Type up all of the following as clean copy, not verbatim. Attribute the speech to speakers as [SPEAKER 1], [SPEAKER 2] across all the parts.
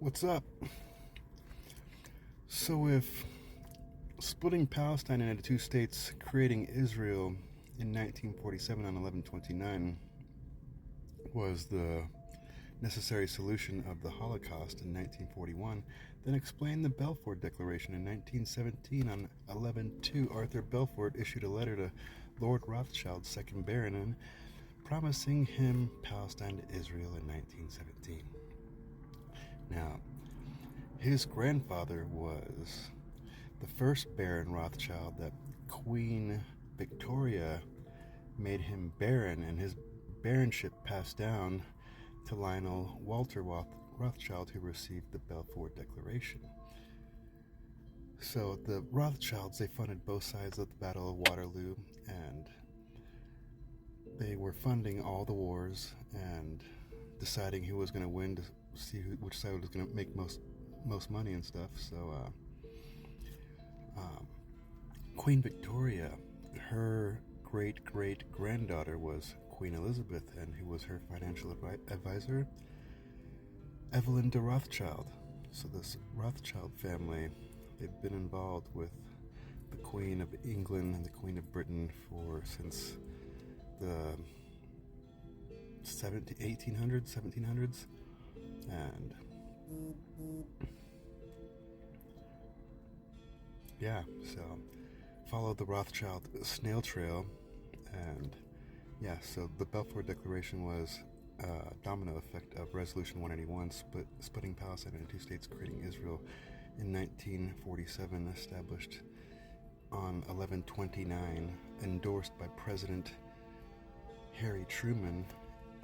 [SPEAKER 1] What's up? So, if splitting Palestine into two states, creating Israel in 1947 on 11/29 was the necessary solution of the Holocaust in 1941, then explain the Balfour Declaration in 1917 on 11/2. Arthur Balfour issued a letter to Lord Rothschild, second Baron, promising him Palestine to Israel in 1917. Now, his grandfather was the first Baron Rothschild that Queen Victoria made him Baron, and his baronship passed down to Lionel Walter Rothschild, who received the Balfour Declaration. So the Rothschilds, they funded both sides of the Battle of Waterloo, and they were funding all the wars and deciding who was going to win to see which side was going to make most money and stuff. So Queen Victoria, her great-great-granddaughter was Queen Elizabeth, and who was her financial advisor? Evelyn de Rothschild. So this Rothschild family, they've been involved with the Queen of England and the Queen of Britain since the 1700s, and yeah, so followed the Rothschild snail trail, and yeah, so the Balfour Declaration was a domino effect of Resolution 181, splitting Palestine into two states, creating Israel in 1947, established on 11/29, endorsed by President Harry Truman,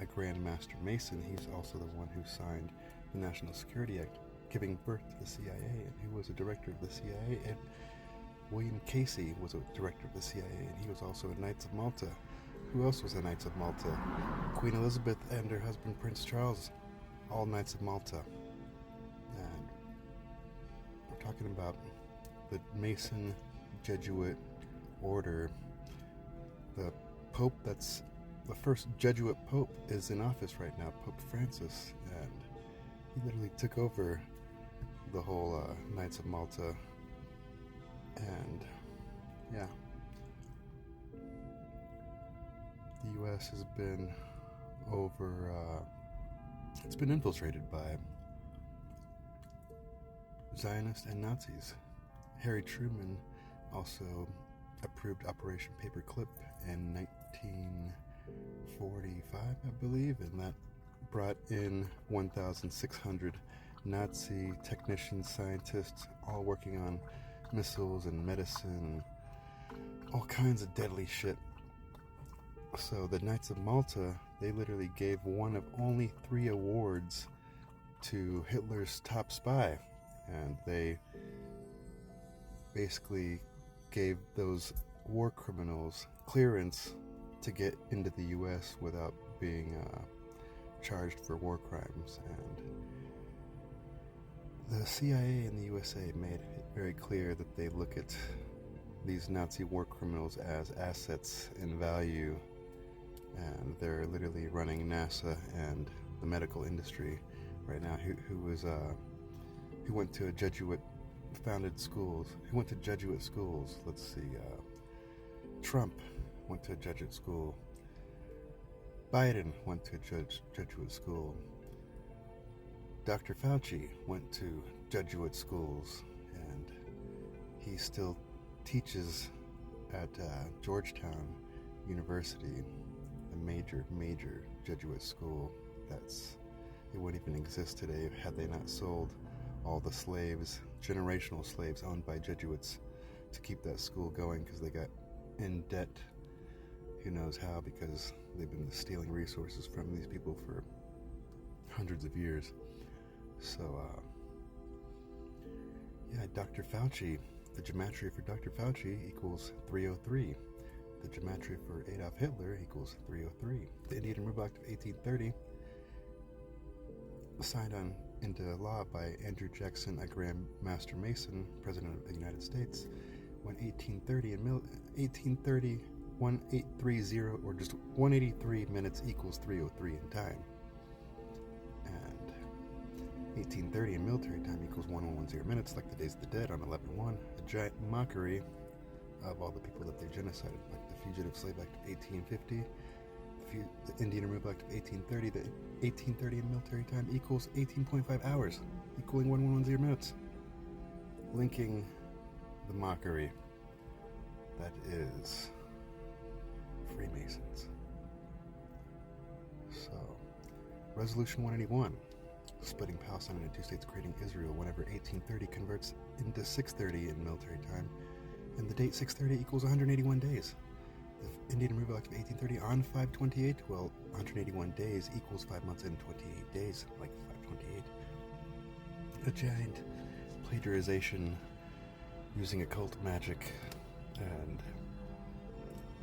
[SPEAKER 1] a Grand Master Mason. He's also the one who signed the National Security Act, giving birth to the CIA, and he was a director of the CIA, and William Casey was a director of the CIA, and he was also a Knights of Malta. Who else was a Knights of Malta? Queen Elizabeth and her husband Prince Charles, all Knights of Malta. And we're talking about the Mason Jesuit order. The Pope that's the first Jesuit Pope is in office right now, Pope Francis, and he literally took over the whole Knights of Malta. And yeah, the U.S. has been it's been infiltrated by Zionists and Nazis. Harry Truman also approved Operation Paperclip in 1945, I believe, and that brought in 1,600 Nazi technicians, scientists, all working on missiles and medicine, all kinds of deadly shit. So the Knights of Malta, they literally gave one of only 3 awards to Hitler's top spy, and they basically gave those war criminals clearance to get into the U.S. without being charged for war crimes. And the CIA and the USA made it very clear that they look at these Nazi war criminals as assets in value, and they're literally running NASA and the medical industry right now. Who went to Jesuit schools? Let's see. Trump went to a Jesuit school. Biden went to a Jesuit school. Dr. Fauci went to Jesuit schools, and he still teaches at Georgetown University, a major Jesuit school. It wouldn't even exist today had they not sold all the slaves, generational slaves owned by Jesuits, to keep that school going, because they got in debt, who knows how, because they've been stealing resources from these people for hundreds of years. So yeah, Dr. Fauci, the gematria for Dr. Fauci equals 303. The gematria for Adolf Hitler equals 303. The Indian Removal Act of 1830, signed on into law by Andrew Jackson, a Grand Master Mason, President of the United States, when 1830, 1830, or just 183 minutes equals 303 in time. And 1830 in military time equals 1110 minutes, like the Days of the Dead on 11/1. A giant mockery of all the people that they genocided, like the Fugitive Slave Act of 1850, the Indian Removal Act of 1830. The 1830 in military time equals 18.5 hours, equaling 1110 minutes. Linking the mockery that is Freemasons. So, Resolution 181, splitting Palestine into two states, creating Israel, whenever 1830 converts into 630 in military time, and the date 630 equals 181 days. The Indian Removal Act of 1830 on 5/28, well, 181 days equals 5 months and 28 days, like 5/28. A giant plagiarization using occult magic, and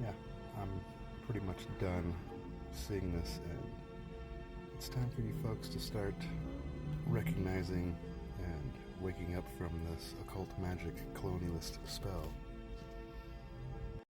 [SPEAKER 1] yeah, I'm pretty much done seeing this, and it's time for you folks to start recognizing and waking up from this occult magic colonialist spell.